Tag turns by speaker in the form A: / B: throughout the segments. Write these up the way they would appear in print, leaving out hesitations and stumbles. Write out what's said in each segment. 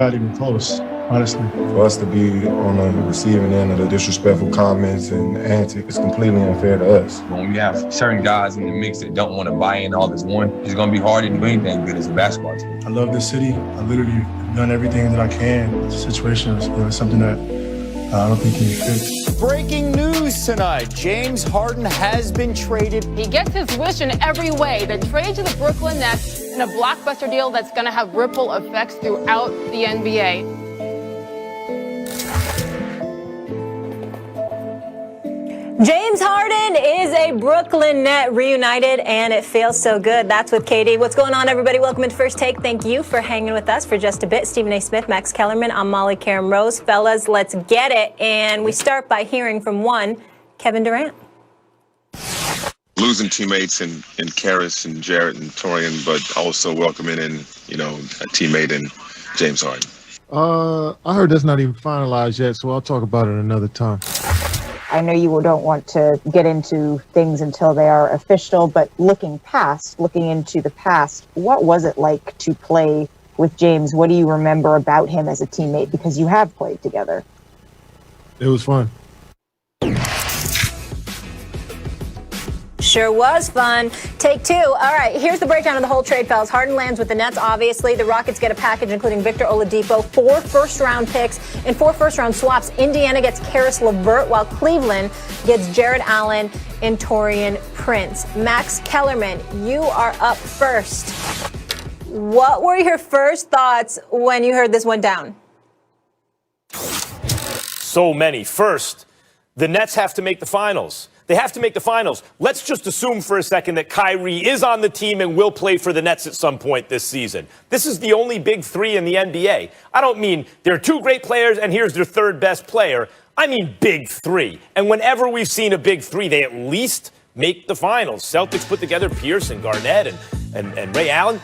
A: Not even close, honestly.
B: For us to be on the receiving end of the disrespectful comments and antics is completely unfair to us.
C: When we have certain guys in the mix that don't want to buy in all as one, it's going to be hard to do anything good as a basketball team.
A: I love this city. I literally have done everything that I can. The situation is something that I don't think can be fixed.
D: Breaking news tonight. James Harden has been traded.
E: He gets his wish in every way. The trade to the Brooklyn Nets in a blockbuster deal that's going to have ripple effects throughout the NBA.
F: James Harden is a Brooklyn Net reunited, and it feels so good. That's with KD. What's going on, everybody? Welcome to First Take. Thank you for hanging with us for just a bit. Stephen A. Smith, Max Kellerman, I'm Molly Karen Rose. Fellas, let's get it. And we start by hearing from one, Kevin Durant.
G: Losing teammates in Karis and Jarrett and Torian, but also welcoming in, a teammate in James Harden.
H: I heard that's not even finalized yet, so I'll talk about it another time.
I: I know you don't want to get into things until they are official, but looking into the past, what was it like to play with James? What do you remember about him as a teammate? Because you have played together.
H: It was fun.
F: Sure was fun. Take two. All right, here's the breakdown of the whole trade, fellas. Harden lands with the Nets, obviously. The Rockets get a package including Victor Oladipo, 4 first-round picks, and 4 first-round swaps. Indiana gets Karis LeVert, while Cleveland gets Jared Allen and Torian Prince. Max Kellerman, you are up first. What were your first thoughts when you heard this went down?
J: So many. First, the Nets have to make the finals. They have to make the finals. Let's just assume for a second that Kyrie is on the team and will play for the Nets at some point this season. This is the only big three in the NBA. I don't mean there are 2 great players and here's their 3rd best player. I mean big 3. And whenever we've seen a big 3, they at least make the finals. Celtics put together Pierce and Garnett and Ray Allen.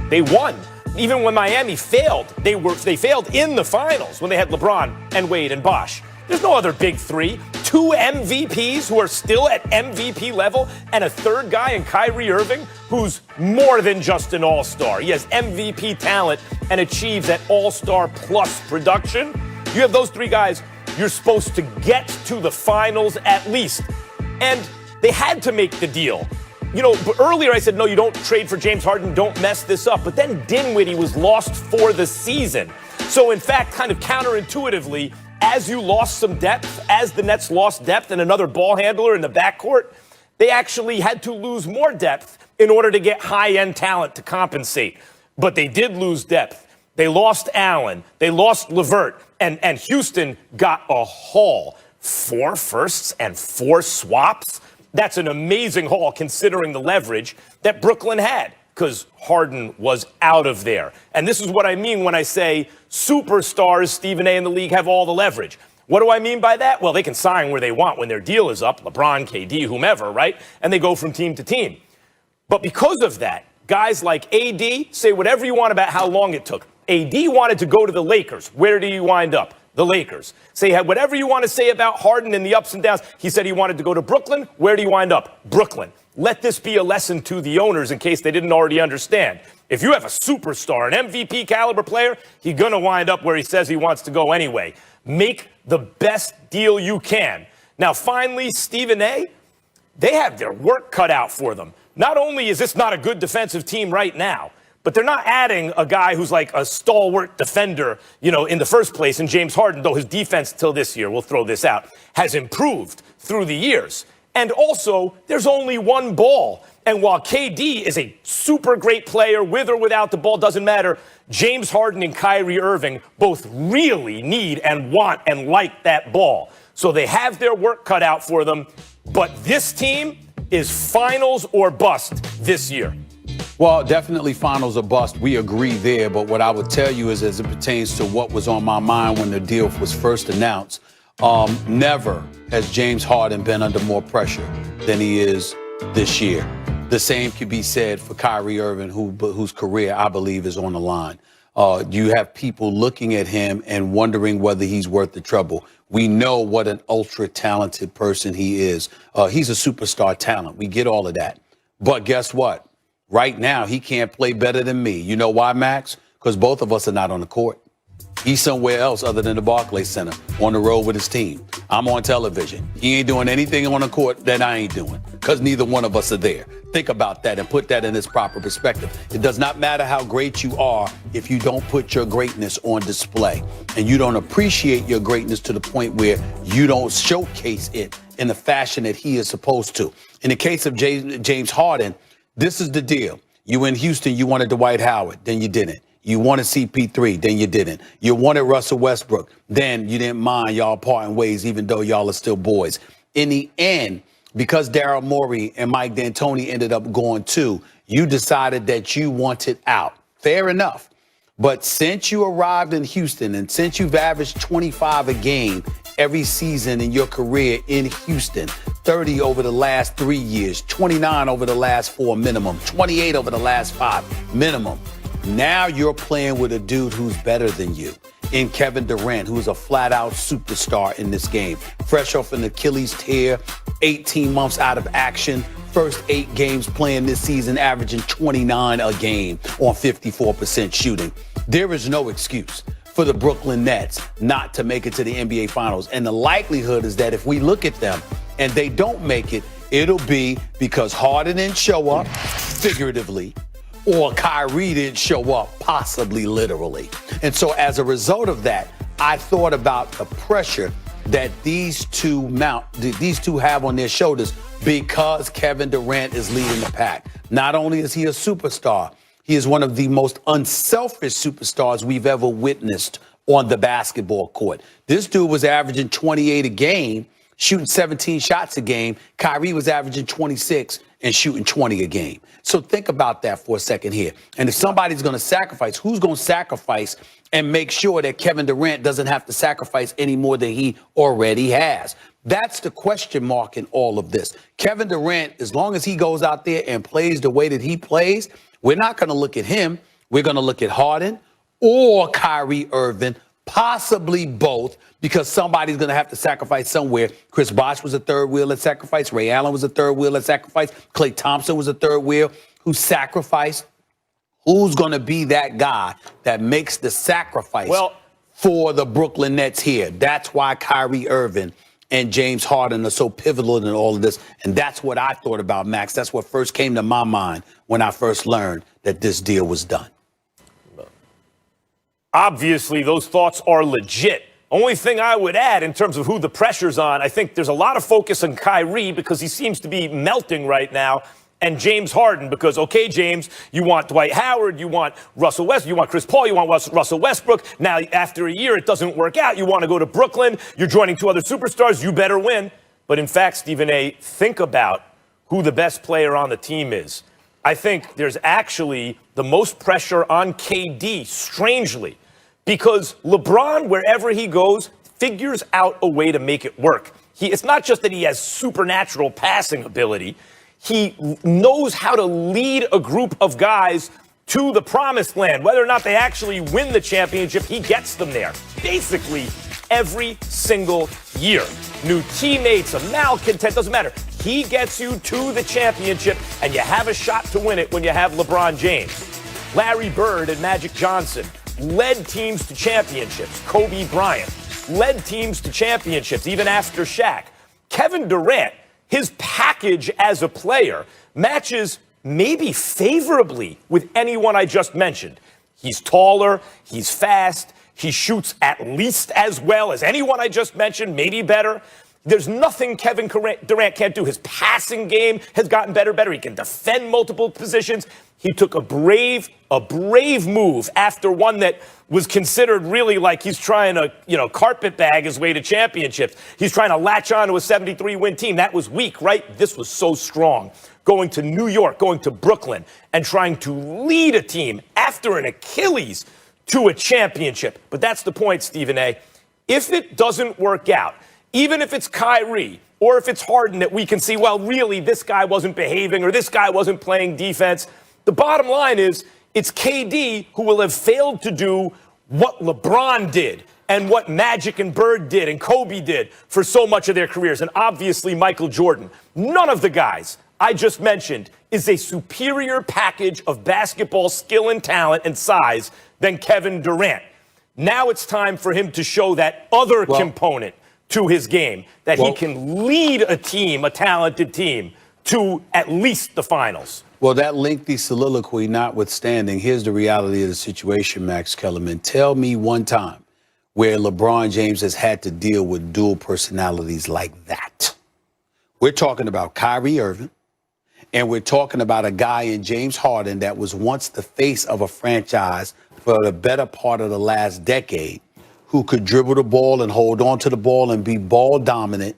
J: They won. Even when Miami failed, they failed in the finals when they had LeBron and Wade and Bosh. There's no other big 3. 2 MVPs who are still at MVP level, and a 3rd guy in Kyrie Irving who's more than just an all-star. He has MVP talent and achieves that all-star plus production. You have those 3 guys, you're supposed to get to the finals at least. And they had to make the deal. Earlier I said, no, you don't trade for James Harden, don't mess this up. But then Dinwiddie was lost for the season. So in fact, kind of counterintuitively, as you lost some depth, as the Nets lost depth and another ball handler in the backcourt, they actually had to lose more depth in order to get high-end talent to compensate. But they did lose depth. They lost Allen. They lost LeVert. And Houston got a haul. 4 firsts and 4 swaps. That's an amazing haul considering the leverage that Brooklyn had, because Harden was out of there. And this is what I mean when I say superstars, Stephen A. in the league, have all the leverage. What do I mean by that? Well, they can sign where they want when their deal is up, LeBron, KD, whomever, right? And they go from team to team. But because of that, guys like AD, say whatever you want about how long it took. AD wanted to go to the Lakers. Where did he wind up? The Lakers. Say whatever you want to say about Harden and the ups and downs. He said he wanted to go to Brooklyn. Where do you wind up? Brooklyn. Let this be a lesson to the owners in case they didn't already understand. If you have a superstar, an MVP caliber player, he's going to wind up where he says he wants to go anyway. Make the best deal you can. Now, finally, Stephen A., they have their work cut out for them. Not only is this not a good defensive team right now, but they're not adding a guy who's like a stalwart defender, in the first place. And James Harden, though his defense till this year, we'll throw this out, has improved through the years. And also, there's only one ball. And while KD is a super great player, with or without the ball, doesn't matter, James Harden and Kyrie Irving both really need and want and like that ball. So they have their work cut out for them. But this team is finals or bust this year.
D: Well, definitely finals or bust. We agree there. But what I would tell you is, as it pertains to what was on my mind when the deal was first announced, never has James Harden been under more pressure than he is this year. The same could be said for Kyrie Irving, whose career I believe is on the line. You have people looking at him and wondering whether he's worth the trouble. We know what an ultra-talented person he is. He's a superstar talent. We get all of that. But guess what? Right now, he can't play better than me. You know why, Max? Because both of us are not on the court. He's somewhere else other than the Barclays Center on the road with his team. I'm on television. He ain't doing anything on the court that I ain't doing because neither one of us are there. Think about that and put that in its proper perspective. It does not matter how great you are if you don't put your greatness on display and you don't appreciate your greatness to the point where you don't showcase it in the fashion that he is supposed to. In the case of James Harden, this is the deal. You in Houston, you wanted Dwight Howard, then you didn't. You wanted CP3, then you didn't. You wanted Russell Westbrook, then you didn't mind y'all parting ways, even though y'all are still boys. In the end, because Daryl Morey and Mike D'Antoni ended up going too, you decided that you wanted out. Fair enough. But since you arrived in Houston and since you've averaged 25 a game every season in your career in Houston, 30 over the last 3 years, 29 over the last 4 minimum, 28 over the last 5 minimum. Now you're playing with a dude who's better than you in Kevin Durant, who's a flat-out superstar in this game. Fresh off an Achilles tear, 18 months out of action, first 8 games playing this season, averaging 29 a game on 54% shooting. There is no excuse for the Brooklyn Nets not to make it to the NBA Finals. And the likelihood is that if we look at them and they don't make it, it'll be because Harden didn't show up, figuratively, or Kyrie didn't show up, possibly literally. And so as a result of that, I thought about the pressure that these two have on their shoulders because Kevin Durant is leading the pack. Not only is he a superstar, he is one of the most unselfish superstars we've ever witnessed on the basketball court. This dude was averaging 28 a game, shooting 17 shots a game. Kyrie was averaging 26 and shooting 20 a game. So think about that for a second here. And if somebody's going to sacrifice, who's going to sacrifice and make sure that Kevin Durant doesn't have to sacrifice any more than he already has? That's the question mark in all of this. Kevin Durant, as long as he goes out there and plays the way that he plays, we're not going to look at him. We're going to look at Harden or Kyrie Irving, possibly both, because somebody's going to have to sacrifice somewhere. Chris Bosh was a third wheel at sacrifice. Ray Allen was a third wheel at sacrifice. Klay Thompson was a third wheel who sacrificed. Who's going to be that guy that makes the sacrifice for the Brooklyn Nets here? That's why Kyrie Irving and James Harden are so pivotal in all of this. And that's what I thought about, Max. That's what first came to my mind when I first learned that this deal was done.
J: Obviously, those thoughts are legit. Only thing I would add in terms of who the pressure's on, I think there's a lot of focus on Kyrie because he seems to be melting right now, and James Harden because, okay, James, you want Dwight Howard, you want Russell Westbrook, you want Chris Paul, you want Russell Westbrook. Now, after a year, it doesn't work out. You want to go to Brooklyn. You're joining 2 other superstars. You better win. But in fact, Stephen A., think about who the best player on the team is. I think there's actually the most pressure on KD, strangely, because LeBron, wherever he goes, figures out a way to make it work. It's not just that he has supernatural passing ability. He knows how to lead a group of guys to the promised land. Whether or not they actually win the championship, he gets them there. Basically, every single year. New teammates, a malcontent, doesn't matter. He gets you to the championship, and you have a shot to win it when you have LeBron James. Larry Bird and Magic Johnson led teams to championships. Kobe Bryant led teams to championships, even after Shaq. Kevin Durant, his package as a player matches maybe favorably with anyone I just mentioned. He's taller, he's fast, he shoots at least as well as anyone I just mentioned, maybe better. There's nothing Kevin Durant can't do. His passing game has gotten better. He can defend multiple positions. He took a brave move after one that was considered really like he's trying to, carpet bag his way to championships. He's trying to latch on to a 73-win team. That was weak, right? This was so strong. Going to New York, going to Brooklyn, and trying to lead a team after an Achilles to a championship. But that's the point, Stephen A. If it doesn't work out, even if it's Kyrie or if it's Harden that we can see, well, really, this guy wasn't behaving or this guy wasn't playing defense, the bottom line is it's KD who will have failed to do what LeBron did and what Magic and Bird did and Kobe did for so much of their careers, and obviously Michael Jordan. None of the guys I just mentioned is a superior package of basketball skill and talent and size than Kevin Durant. Now it's time for him to show that other component to his game, that he can lead a team, a talented team, to at least the finals.
D: Well, that lengthy soliloquy notwithstanding, here's the reality of the situation, Max Kellerman. Tell me one time where LeBron James has had to deal with dual personalities like that. We're talking about Kyrie Irving, and we're talking about a guy in James Harden that was once the face of a franchise for the better part of the last decade, who could dribble the ball and hold on to the ball and be ball dominant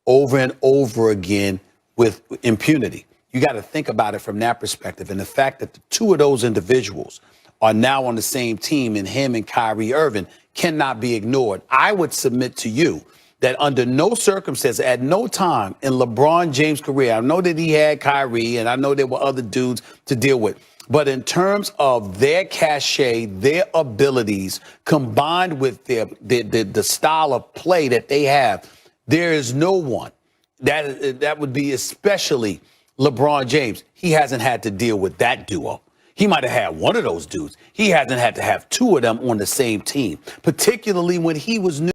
D: over and over again with impunity. You got to think about it from that perspective. And the fact that the two of those individuals are now on the same team, and him and Kyrie Irving, cannot be ignored. I would submit to you that under no circumstance, at no time in LeBron James' career, I know that he had Kyrie and I know there were other dudes to deal with, but in terms of their cachet, their abilities, combined with the style of play that they have, there is no one that would be, especially LeBron James. He hasn't had to deal with that duo. He might have had one of those dudes. He hasn't had to have two of them on the same team, particularly when he was new.